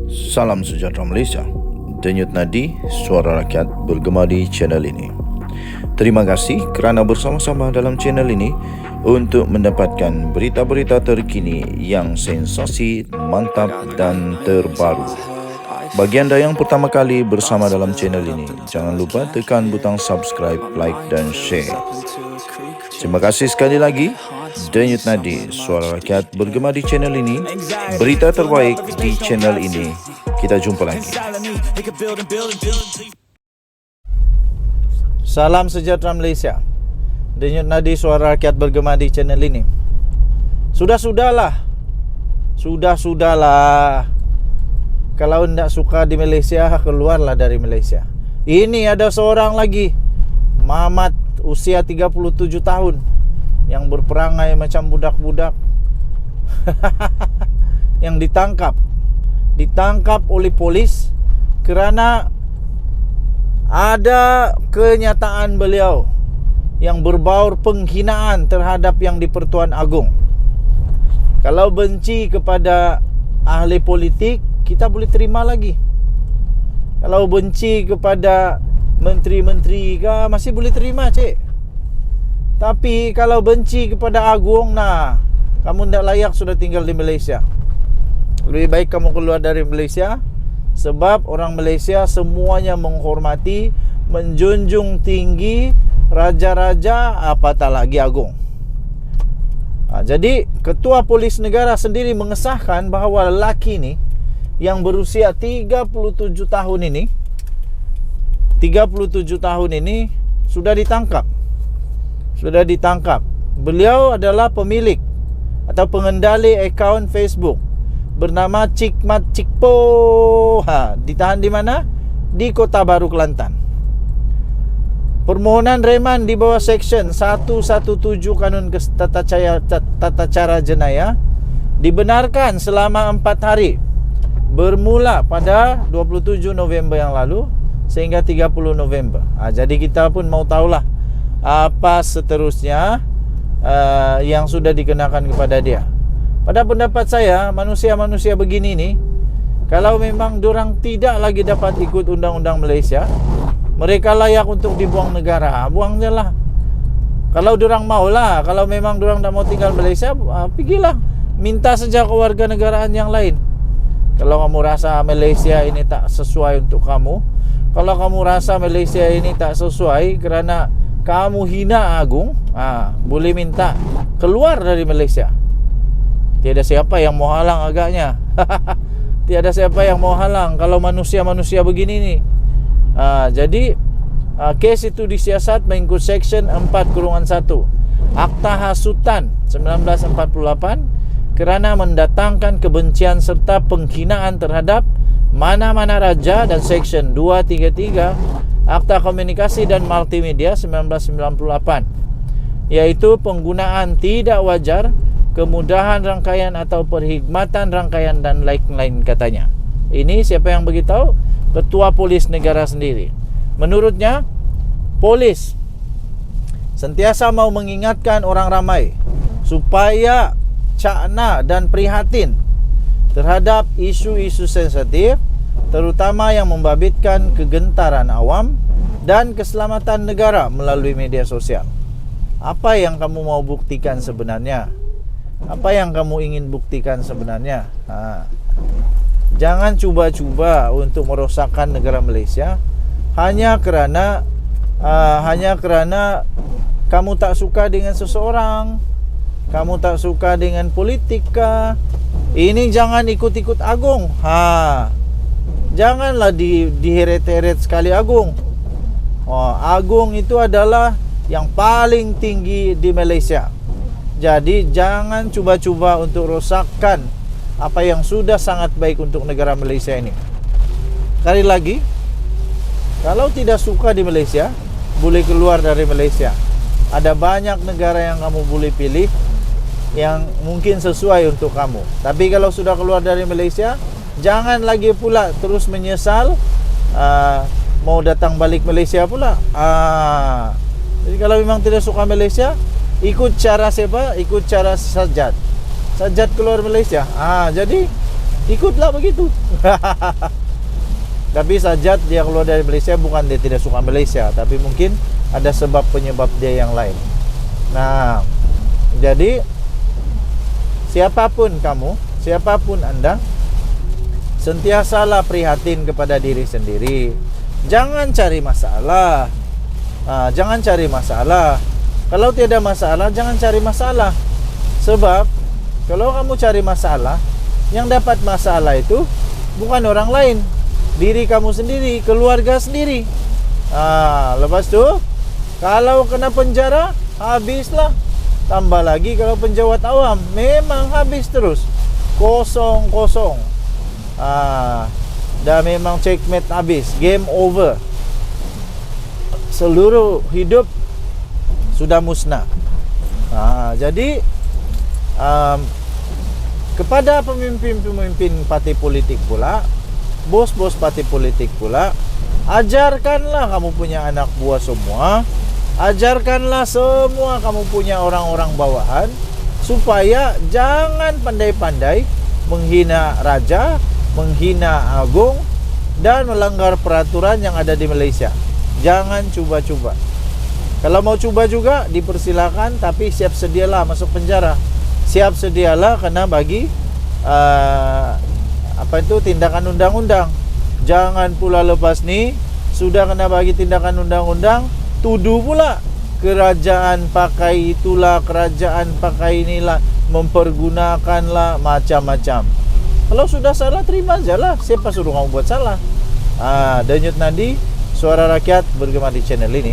Salam sejahtera Malaysia. Denyut nadi suara rakyat bergema di channel ini. Terima kasih kerana bersama-sama dalam channel ini untuk mendapatkan berita-berita terkini yang sensasi, mantap dan terbaru. Bagi anda yang pertama kali bersama dalam channel ini, jangan lupa tekan butang subscribe, like dan share. Terima kasih sekali lagi. Denyut nadi suara rakyat bergema di channel ini. Berita terbaik di channel ini. Kita jumpa lagi. Salam sejahtera Malaysia. Denyut nadi suara rakyat bergema di channel ini. Sudahlah. Kalau tidak suka di Malaysia, keluarlah dari Malaysia. Ini ada seorang lagi, Muhammad, usia 37 tahun, yang berperangai macam budak-budak. Yang ditangkap oleh polis kerana ada kenyataan beliau yang berbaur penghinaan terhadap yang di-Pertuan Agong. Kalau benci kepada ahli politik, kita boleh terima lagi. Kalau benci kepada menteri-menteri ke, masih boleh terima, cik. Tapi kalau benci kepada Agong, kamu tidak layak sudah tinggal di Malaysia. Lebih baik kamu keluar dari Malaysia. Sebab orang Malaysia semuanya menghormati, menjunjung tinggi raja-raja, apatah lagi Agong. Jadi Ketua Polis Negara sendiri mengesahkan bahawa lelaki ni yang berusia 37 tahun ini sudah ditangkap. Beliau adalah pemilik atau pengendali akaun Facebook bernama Cikmat Cikpo. Ditahan di mana? Di Kota Baru, Kelantan. Permohonan reman di bawah Seksyen 117 Kanun Tata Cara Jenayah dibenarkan selama 4 hari, bermula pada 27 November yang lalu sehingga 30 November. Jadi kita pun mau tahulah apa seterusnya yang sudah dikenakan kepada dia. Pada pendapat saya, manusia-manusia begini ni, kalau memang dorang tidak lagi dapat ikut undang-undang Malaysia, mereka layak untuk dibuang negara, buang je lah. Kalau dorang maulah, kalau memang dorang tak mau tinggal Malaysia, pergilah, minta saja kewarganegaraan yang lain. Kalau kamu rasa Malaysia ini tak sesuai untuk kamu, kalau kamu rasa Malaysia ini tak sesuai kerana kamu hina Agong, boleh minta keluar dari Malaysia. Tiada siapa yang mau halang agaknya. Tiada siapa yang mau halang kalau manusia-manusia begini ni. Jadi kes itu disiasat mengikut Seksyen 4-1 Akta Hasutan 1948 kerana mendatangkan kebencian serta penghinaan terhadap mana-mana raja, dan Seksyen 233 Akta Komunikasi dan Multimedia 1998, iaitu penggunaan tidak wajar, kemudahan rangkaian atau perkhidmatan rangkaian dan lain-lain katanya. Ini siapa yang beritahu? Ketua Polis Negara sendiri. Menurutnya, polis sentiasa mau mengingatkan orang ramai supaya cakna dan prihatin terhadap isu-isu sensitif, terutama yang membabitkan kegentaran awam dan keselamatan negara melalui media sosial. Apa yang kamu mau buktikan sebenarnya? Apa yang kamu ingin buktikan sebenarnya? Jangan cuba-cuba untuk merosakkan negara Malaysia hanya kerana kamu tak suka dengan seseorang, kamu tak suka dengan politik kah? Ini jangan ikut-ikut Agong. Janganlah diheret-heret sekali Agong. Agong itu adalah yang paling tinggi di Malaysia. Jadi jangan cuba-cuba untuk rosakkan apa yang sudah sangat baik untuk negara Malaysia ini. Sekali lagi, kalau tidak suka di Malaysia, boleh keluar dari Malaysia. Ada banyak negara yang kamu boleh pilih yang mungkin sesuai untuk kamu. Tapi kalau sudah keluar dari Malaysia, jangan lagi pula terus menyesal mau datang balik Malaysia pula. Jadi kalau memang tidak suka Malaysia, ikut cara siapa? Ikut cara Sajat keluar Malaysia. Jadi ikutlah begitu. Tapi Sajat dia keluar dari Malaysia bukan dia tidak suka Malaysia, tapi mungkin ada sebab penyebab dia yang lain. Nah, jadi siapapun kamu, siapapun Anda, sentiasalah prihatin kepada diri sendiri. Jangan cari masalah. Jangan cari masalah. Kalau tiada masalah, jangan cari masalah. Sebab kalau kamu cari masalah, yang dapat masalah itu bukan orang lain, diri kamu sendiri, keluarga sendiri. Lepas tu kalau kena penjara, habislah. Tambah lagi kalau penjawat awam, memang habis terus. Kosong. Dah memang checkmate habis, game over. Seluruh hidup sudah musnah. Jadi kepada pemimpin-pemimpin parti politik pula, bos-bos parti politik pula, ajarkanlah kamu punya anak buah semua, ajarkanlah semua kamu punya orang-orang bawahan, supaya jangan pandai-pandai menghina raja, menghina agung, dan melanggar peraturan yang ada di Malaysia. Jangan cuba-cuba. Kalau mau cuba juga dipersilakan, tapi siap sedialah masuk penjara. Siap sedialah kena bagi tindakan undang-undang. Jangan pula lepas ni sudah kena bagi tindakan undang-undang, tuduh pula kerajaan pakai itulah, kerajaan pakai inilah, mempergunakanlah macam-macam. Kalau sudah salah, terima ajalah. Siapa suruh kamu buat salah? Denyut Nadi, Suara Rakyat bergema di channel ini.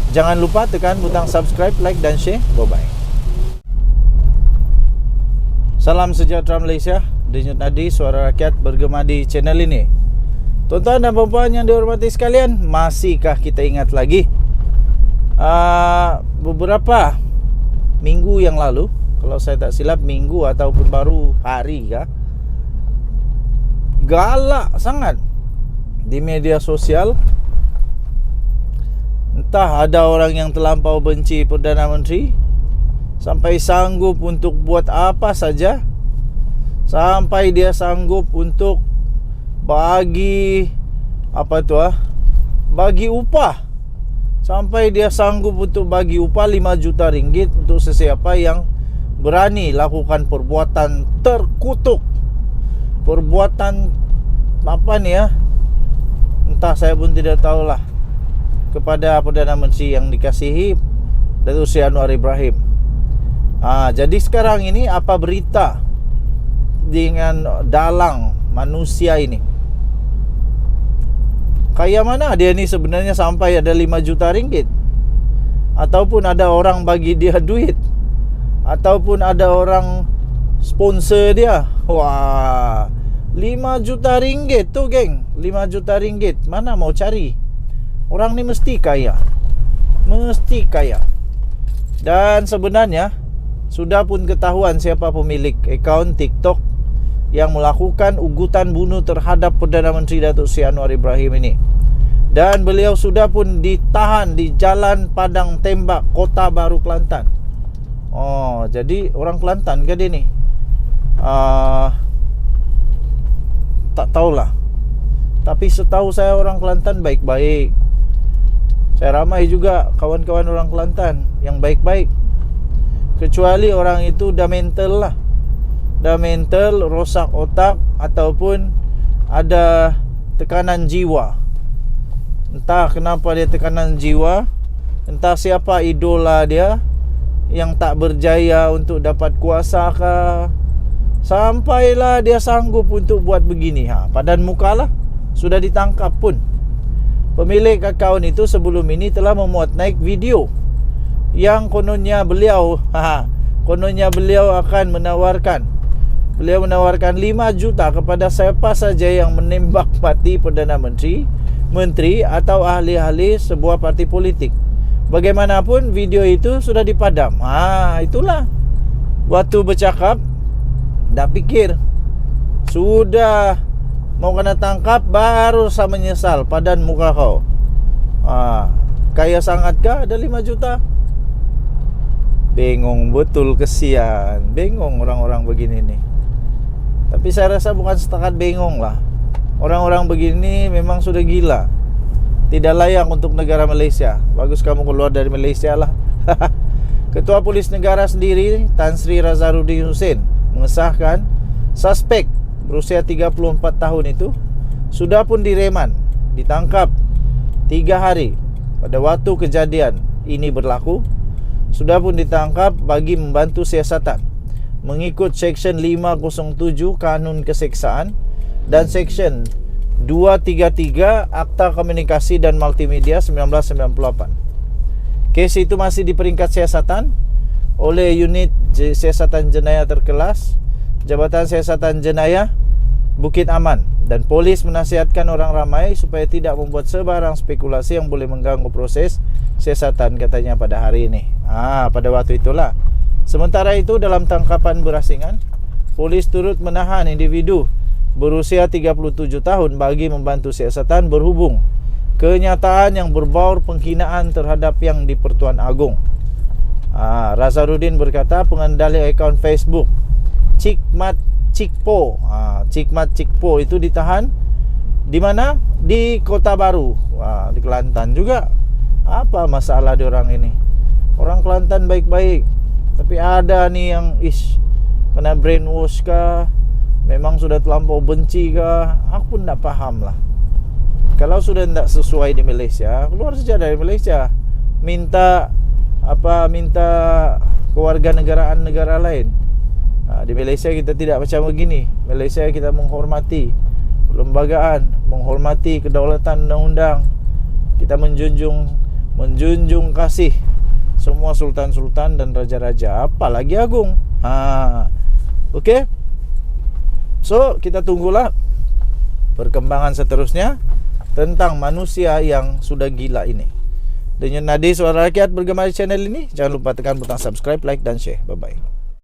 Jangan lupa tekan butang subscribe, like dan share. Bye-bye. Salam sejahtera Malaysia. Denyut Nadi, Suara Rakyat bergema di channel ini. Tuan-tuan dan puan-puan yang dihormati sekalian, masihkah kita ingat lagi beberapa minggu yang lalu, kalau saya tak silap minggu ataupun baru hari kah, galak sangat di media sosial. Entah ada orang yang terlampau benci Perdana Menteri sampai sanggup untuk buat apa saja, sampai dia sanggup untuk bagi bagi upah, sampai dia sanggup untuk bagi upah 5 juta ringgit untuk sesiapa yang berani lakukan perbuatan terkutuk, perbuatan entah, saya pun tidak tahulah, kepada Perdana Menteri yang dikasihi Datuk Seri Anwar Ibrahim. Jadi sekarang ini apa berita dengan dalang manusia ini? Kayak mana dia ni sebenarnya sampai ada 5 juta ringgit? Ataupun ada orang bagi dia duit? Ataupun ada orang sponsor dia? Wah, 5 juta ringgit tu geng, 5 juta ringgit. Mana mau cari? Orang ni mesti kaya. Mesti kaya. Dan sebenarnya sudah pun ketahuan siapa pemilik akaun TikTok yang melakukan ugutan bunuh terhadap Perdana Menteri Datuk Seri Anwar Ibrahim ini. Dan beliau sudah pun ditahan di Jalan Padang Tembak, Kota Baru, Kelantan. Jadi orang Kelantan ke dia ni? Tak tahulah. Tapi setahu saya orang Kelantan baik-baik. Saya ramai juga kawan-kawan orang Kelantan yang baik-baik. Kecuali orang itu dah mental lah. Dah mental, rosak otak, ataupun ada tekanan jiwa. Entah kenapa dia tekanan jiwa, entah siapa idola dia yang tak berjaya untuk dapat kuasa kah, sampailah dia sanggup untuk buat begini. Padan muka lah. Sudah ditangkap pun. Pemilik akaun itu sebelum ini telah memuat naik video yang kononnya beliau akan menawarkan 5 juta kepada siapa saja yang menembak mati Perdana Menteri atau ahli-ahli sebuah parti politik. Bagaimanapun video itu sudah dipadam. Itulah. Waktu bercakap dah fikir sudah mau kena tangkap, baru saya menyesal padan muka kau. Kaya sangat kah ada 5 juta? Bengong betul, kesian. Bengong orang-orang begini ni. Tapi saya rasa bukan setakat bengong lah. Orang-orang begini memang sudah gila. Tidak layak untuk negara Malaysia. Bagus kamu keluar dari Malaysia lah. Ketua Polis Negara sendiri, Tan Sri Razarudin Husin, mengesahkan suspek berusia 34 tahun itu sudah pun direman, ditangkap 3 hari pada waktu kejadian ini berlaku. Sudah pun ditangkap bagi membantu siasatan mengikut Seksyen 507 Kanun Keseksaan dan Seksyen 233 Akta Komunikasi dan Multimedia 1998. Kes itu masih di peringkat siasatan oleh Unit Siasatan Jenayah Terkelas Jabatan Siasatan Jenayah Bukit Aman, dan polis menasihatkan orang ramai supaya tidak membuat sebarang spekulasi yang boleh mengganggu proses siasatan, katanya pada hari ini. Pada waktu itulah. Sementara itu, dalam tangkapan berasingan, polis turut menahan individu berusia 37 tahun bagi membantu siasatan berhubung kenyataan yang berbau penghinaan terhadap yang di-Pertuan Agong. Razarudin berkata pengendali akaun Facebook Cikmat Cikpo itu ditahan di mana? Di Kota Baru, di Kelantan juga. Apa masalah diorang ini? Orang Kelantan baik-baik, tapi ada nih yang kena brainwash kah? Memang sudah terlampau benci kah? Aku pun tak faham lah. Kalau sudah tidak sesuai di Malaysia, keluar saja dari Malaysia. Minta kewarganegaraan negara lain. Di Malaysia kita tidak macam begini. Malaysia kita menghormati perlembagaan, menghormati kedaulatan undang-undang. Kita menjunjung kasih semua sultan-sultan dan raja-raja, apalagi agung. Okey. So, kita tunggulah perkembangan seterusnya tentang manusia yang sudah gila ini. Denyut Nadi Suara Rakyat bergema di channel ini. Jangan lupa tekan butang subscribe, like dan share. Bye-bye.